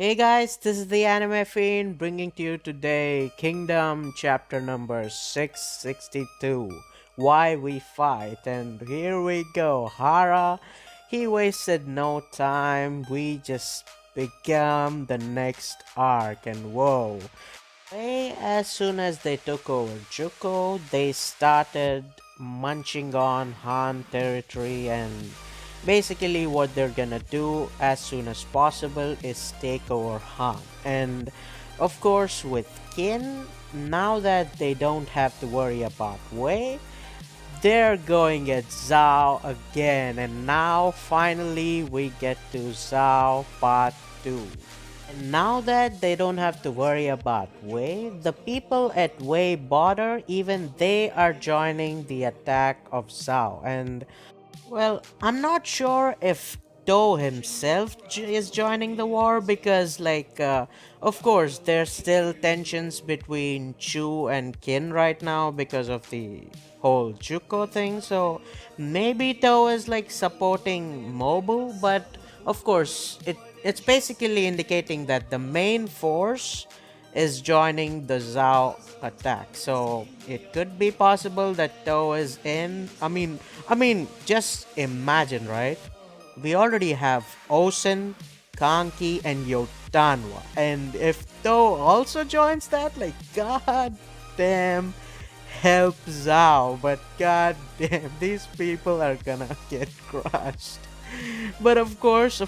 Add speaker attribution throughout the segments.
Speaker 1: Hey guys, this is the Anime Fiend bringing to you today Kingdom chapter number 662, Why We Fight. And here we go. Hara, he wasted no time. We just become the next arc. And whoa, as soon as they took over Juko, they started munching on Han territory, and basically what they're gonna do as soon as possible is take over Han. And of course with Kin, now that they don't have to worry about Wei, they're going at Zhao again, and now finally we get to Zhao part 2. And now that they don't have to worry about Wei, the people at Wei border, even they are joining the attack of Zhao. And well, I'm not sure if Do himself is joining the war because, of course, there's still tensions between Chu and Kin right now because of the whole Juko thing. So maybe Do is like supporting Mobu, but of course, it's basically indicating that the main force is joining the Zhao attack. So it could be possible that Do is in. Just imagine, right? We already have Osen, Kanki, and Yotanwa. And if Do also joins that, like, god damn, help Zhao. But god damn, these people are gonna get crushed. But of course,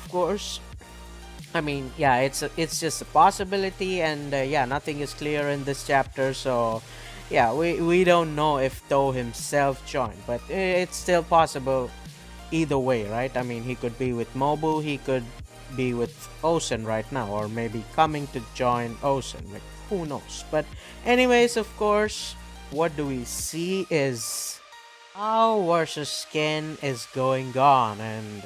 Speaker 1: yeah, it's just a possibility, and yeah, nothing is clear in this chapter. So, yeah, we don't know if Do himself joined, but it's still possible either way, right? I mean, he could be with Mobu, he could be with Osen right now, or maybe coming to join Osen. Like, who knows? But, anyways, of course, what do we see is how versus Skin is going on, and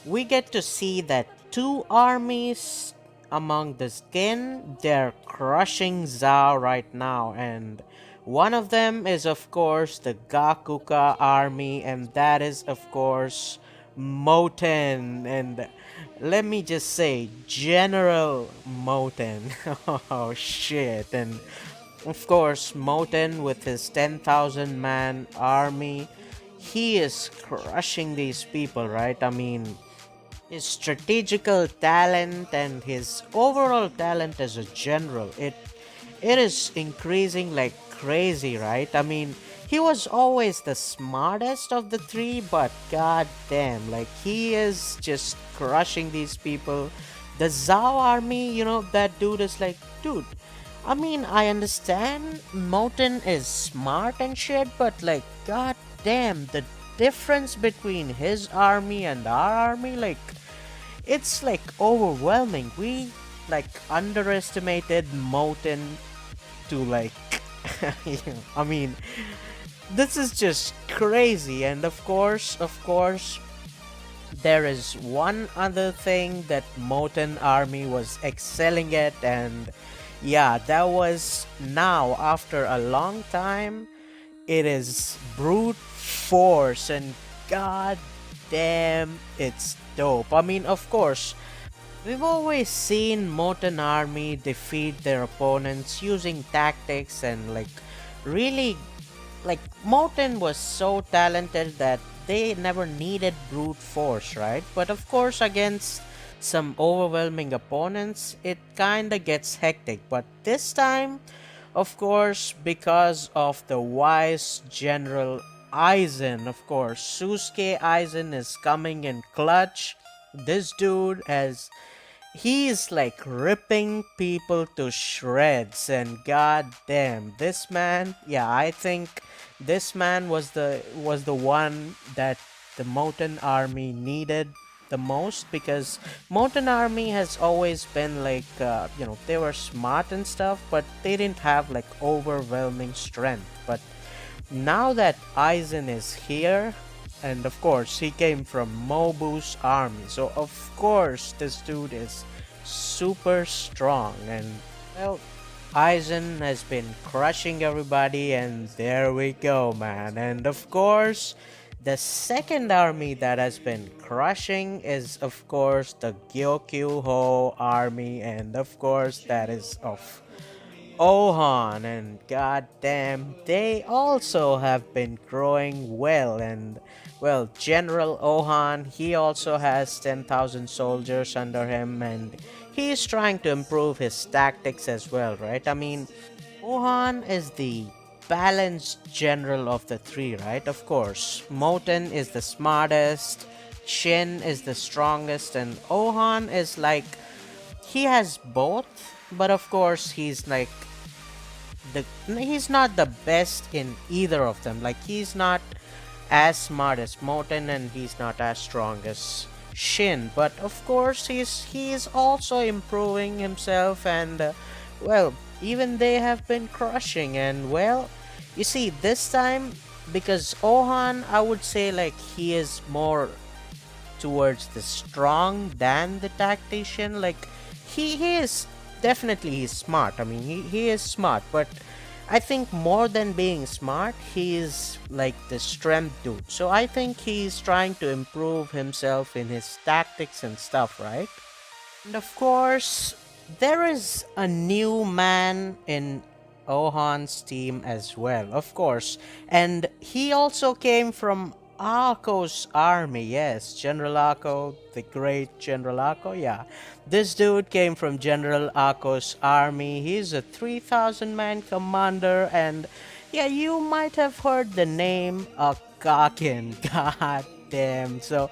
Speaker 1: we get to see that two armies among the Skin, they're crushing Zhao right now, and one of them is of course the Gakuka army, and that is of course Moten. And let me just say, General Moten. Oh shit. And of course, Moten with his 10,000 man army, he is crushing these people, right? I mean, his strategical talent and his overall talent as a general, it is increasing like crazy, right? I mean, he was always the smartest of the three, but god damn, like, he is just crushing these people. The Zhao army, that dude is like, dude, I mean, I understand Moten is smart and shit, but like, god damn, the difference between his army and our army, like, it's like overwhelming. We like underestimated Moten to like, I mean, this is just crazy. And of course, there is one other thing that Molten Army was excelling at, and yeah, that was now after a long time. It is brute force, and god damn, it's dope. I mean, of course, we've always seen Molten Army defeat their opponents using tactics, and like, really, like, Molten was so talented that they never needed brute force, right? But of course, against some overwhelming opponents, it kinda gets hectic. But this time, of course, because of the wise General Eisen, of course, Susuke Eisen is coming in clutch. This dude has he's like ripping people to shreds, and god damn, this man, yeah, I think this man was the one that the Molten Army needed the most, because Molten Army has always been like, they were smart and stuff, but they didn't have like overwhelming strength. But now that Aizen is here, and of course he came from Mobu's army, so of course this dude is super strong. And well, Aizen has been crushing everybody, and there we go, man. And of course, The second army that has been crushing is, of course, the Gyokyu army, and of course, that is of Ohan, and goddamn, they also have been growing well. And well, General Ohan, he also has 10,000 soldiers under him, and he's trying to improve his tactics as well, right? I mean, Ohan is the balanced general of the three, right? Of course, Moten is the smartest, Shin is the strongest, and Ohan is like he has both, but of course he's not the best in either of them. Like he's not as smart as Moten and he's not as strong as Shin, but of course he's also improving himself, and well, even they have been crushing. And well, you see, this time, because Ohan, I would say like he is more towards the strong than the tactician. Like he is definitely he's smart. I mean, he is smart, but I think more than being smart, he is like the strength dude. So I think he's trying to improve himself in his tactics and stuff, right? And of course, there is a new man in Ohan's team as well, of course. And he also came from Akko's army, yes, General Akko, the great General Akko, yeah. This dude came from General Akko's army. He's a 3,000 man commander, and yeah, you might have heard the name Akaken. God damn. So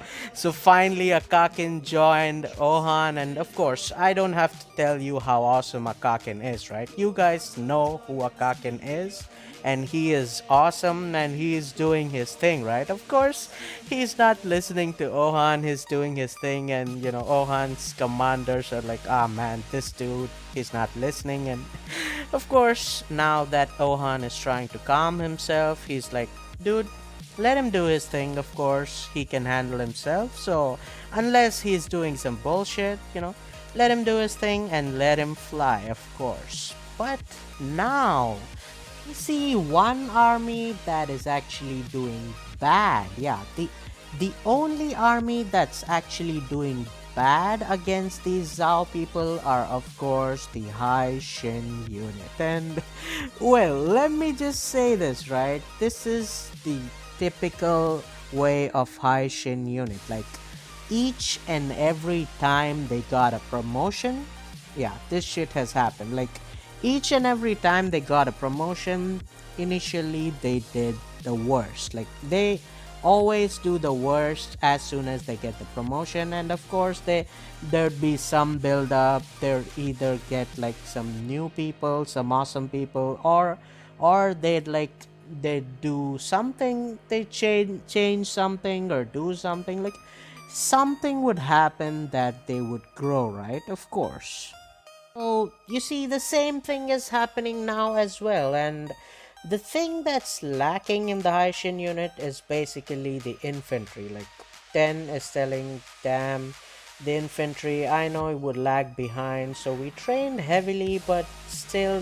Speaker 1: finally Akaken joined Ohan, and of course I don't have to tell you how awesome Akaken is, right? You guys know who Akaken is, and he is awesome and he is doing his thing, right? Of course, he's not listening to Ohan, he's doing his thing, and you know, Ohan's commanders are like, ah man, this dude, he's not listening. And of course, now that Ohan is trying to calm himself, he's like, dude, let him do his thing. Of course, he can handle himself. So, unless he's doing some bullshit, let him do his thing and let him fly, of course. But now, we see one army that is actually doing bad. Yeah, the only army that's actually doing bad against these Zhao people are, of course, the High Shin unit. And well, let me just say this, right? This is the typical way of High Shin unit. Like each and every time they got a promotion, yeah, this shit has happened. Like each and every time they got a promotion, initially they did the worst. Like they always do the worst as soon as they get the promotion, and of course there'd be some build up. They'll either get like some new people, some awesome people, or they'd do something, they change something or do something, like something would happen that they would grow, right? Of course. So you see, the same thing is happening now as well, and the thing that's lacking in the Haishin unit is basically the infantry. Like Ten is telling, damn, the infantry, I know it would lag behind, so we trained heavily, but still,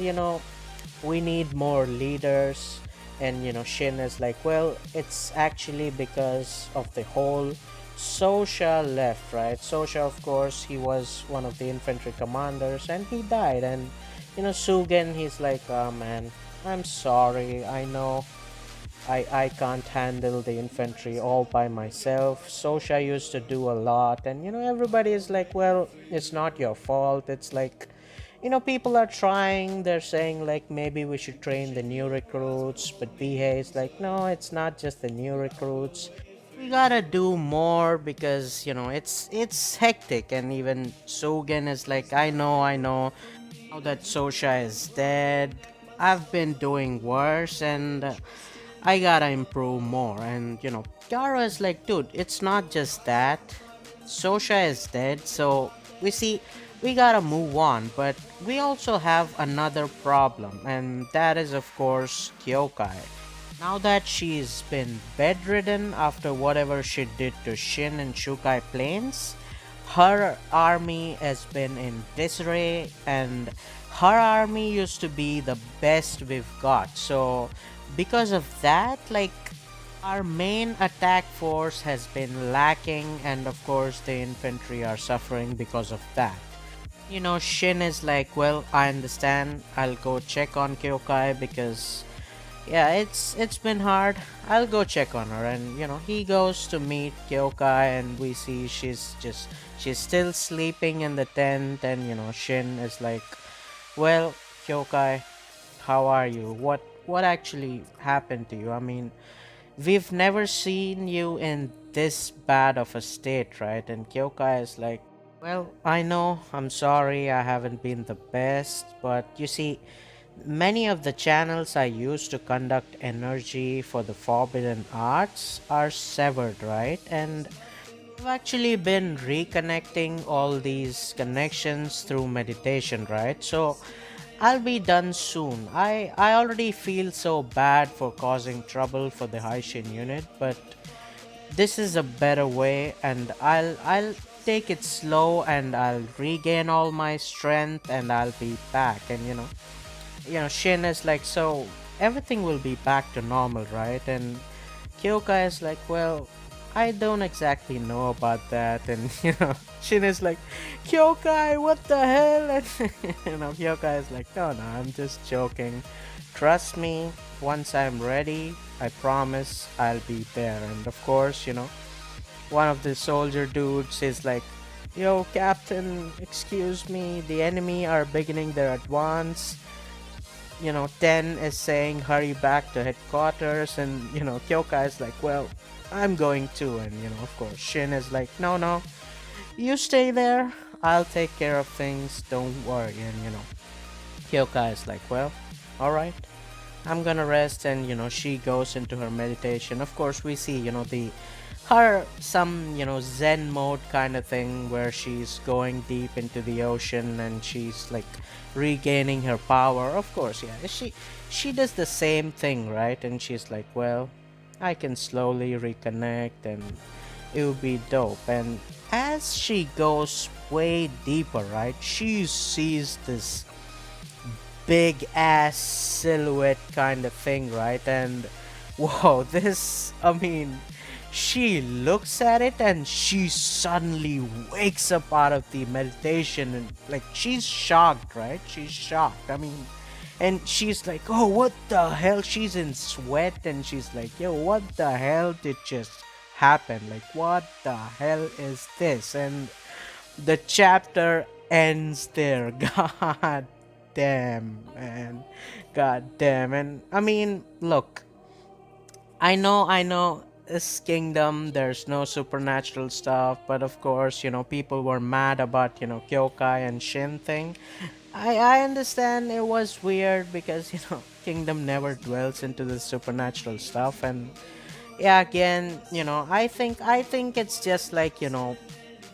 Speaker 1: we need more leaders. And Shin is like, well, it's actually because of the whole Sosha left, right? Sosha, of course, he was one of the infantry commanders and he died. And Sugen, he's like, oh man, I'm sorry, I know I can't handle the infantry all by myself. Sosha used to do a lot, and everybody is like, well, it's not your fault. It's like, people are trying, they're saying like maybe we should train the new recruits, but Bihei is like, no, it's not just the new recruits. We gotta do more because it's hectic. And even Sogen is like, I know, now that Sosha is dead, I've been doing worse, and I gotta improve more. And Kara is like, dude, it's not just that. Sosha is dead, so we gotta move on. But we also have another problem, and that is, of course, Kyokai. Now that she's been bedridden after whatever she did to Shin and Shukai Plains, her army has been in disarray, and her army used to be the best we've got. So because of that, like, Our main attack force has been lacking, and of course, the infantry are suffering because of that. Shin is like, well, I understand. I'll go check on Kyokai because yeah, it's been hard. I'll go check on her, and he goes to meet Kyokai, and we see she's still sleeping in the tent, and Shin is like, well, Kyokai, how are you? What actually happened to you? I mean, we've never seen you in this bad of a state, right? And Kyokai is like, well, I know, I'm sorry, I haven't been the best, but you see, many of the channels I use to conduct energy for the forbidden arts are severed, right? And I've actually been reconnecting all these connections through meditation, right? So I'll be done soon. I already feel so bad for causing trouble for the Haishin unit, but this is a better way, and I'll take it slow, and I'll regain all my strength, and I'll be back. And Shin is like, so everything will be back to normal, right? And Kyoka is like, well, I don't exactly know about that. And Shin is like, Kyokai, what the hell? And Kyoka is like, no, no, I'm just joking. Trust me, once I'm ready, I promise I'll be there. And of course, one of the soldier dudes is like, yo, Captain, excuse me, the enemy are beginning their advance. 10 is saying hurry back to headquarters, and Kyoka is like, well, I'm going too. And of course, Shin is like, no, no, you stay there, I'll take care of things, don't worry. And Kyoka is like, well, all right, I'm gonna rest. And she goes into her meditation. Of course, we see the her some zen mode kind of thing, where she's going deep into the ocean, and she's like regaining her power. Of course, yeah, she does the same thing, right? And she's like, well, I can slowly reconnect, and it would be dope. And as she goes way deeper, right, she sees this big ass silhouette kind of thing, right? And whoa, this, I mean, she looks at it, and she suddenly wakes up out of the meditation, and like she's shocked, right? She's shocked. I mean, and she's like, oh, what the hell? She's in sweat, and she's like, yo, what the hell did just happen? Like, what the hell is this? And the chapter ends there. God damn, man. God damn. And I mean, look, I know this kingdom, there's no supernatural stuff, but of course, people were mad about, Kyokai and Shin thing. I understand it was weird because, kingdom never dwells into the supernatural stuff. And yeah, again, I think it's just like,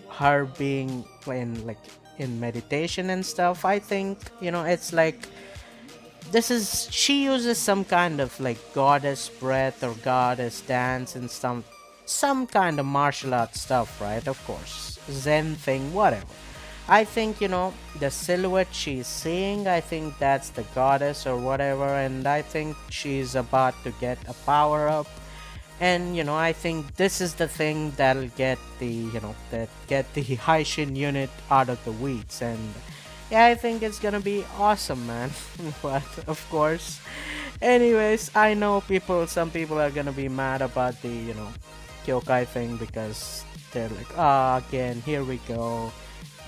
Speaker 1: her being in like in meditation and stuff. I think, it's like this is she uses some kind of like goddess breath or goddess dance and some kind of martial arts stuff, right? Of course, zen thing, whatever. I think, the silhouette she's seeing, I think that's the goddess or whatever, and I think she's about to get a power up. And I think this is the thing that'll get the Haishin unit out of the weeds. And yeah, I think it's gonna be awesome, man. But of course, anyways, I know some people are gonna be mad about the Kyokai thing, because they're like, ah, again, here we go,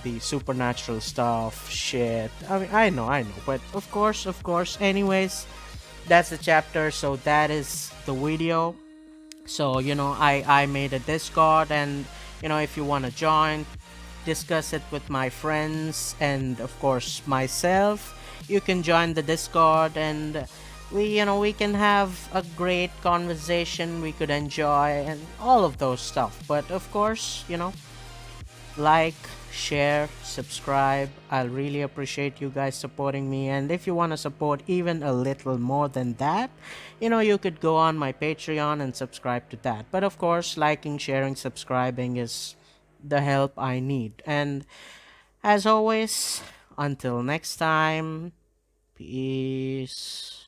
Speaker 1: the supernatural stuff, shit. I mean, I know, but of course, anyways, that's the chapter. So that is the video. So I made a Discord, and if you want to join, discuss it with my friends, and of course myself, you can join the Discord, and we can have a great conversation, we could enjoy, and all of those stuff. But of course, like, share, subscribe. I'll really appreciate you guys supporting me. And if you want to support even a little more than that, you could go on my Patreon and subscribe to that. But of course, liking, sharing, subscribing is the help I need. And as always, until next time, peace.